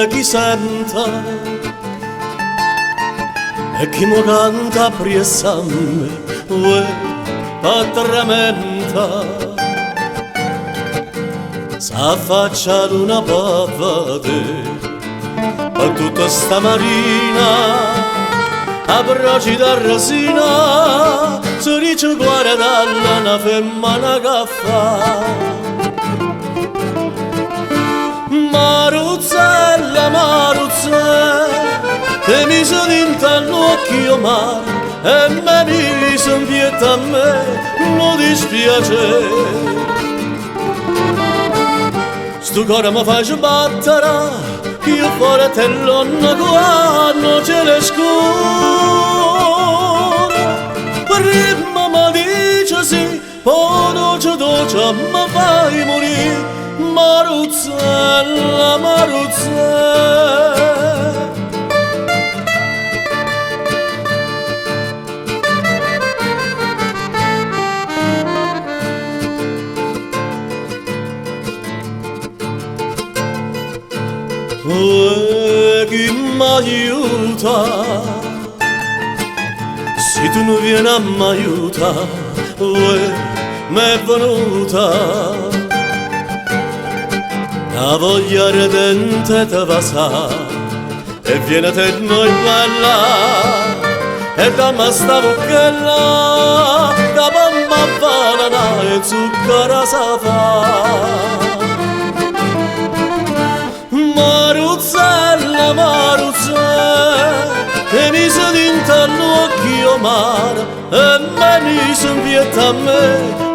chi senta e chi mo canta priessamme patramenta s'affaccia ad una pavade a tutta sta marina a broci da resina si dice guarda una femmina che fa Maruzzella, Maruzzella, che mi sono dinta all'occhio mare e me mi son pieta a me, non dispiace. Sto cuore mi faccio battere, io fuori te l'onna quando c'è le scure. Prima mi dice sì, poi doce mi fai morire. Maruzzella, Maruzzella. Chi m'aiuta? Se tu non vieni a m'aiuta, m'è venuta la voglia ardente te va sa e viene te noi bella e da me sta bucchella da mamma banana e zucchera sa fa Maruzzella, Maruzzella che mi si dinta all'occhio mare e me mi si impietta a me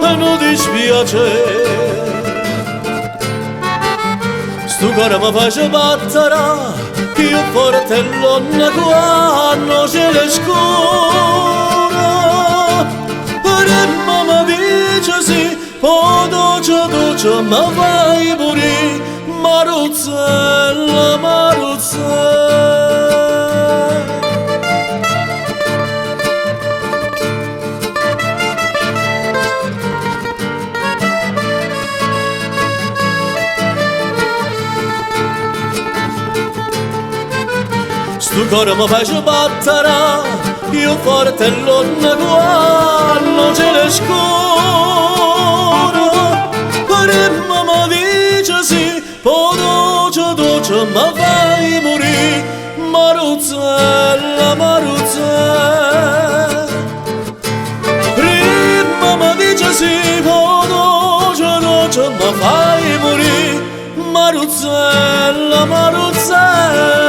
e non dispiace Sto cuore mi face battere, che io forte l'onna quando c'è le scure. Prima mi dice sì, poi doce mi fai morire, Maruzzella, Maruzzella. Sto cuore mi face battere, io forte l'onna quando c'è le scure. Prima mi dice sì, poi doce mi fai morire, Maruzzella, Maruzzella. Prima mi dice sì, poi doce mi fai morire, Maruzzella, Maruzzella.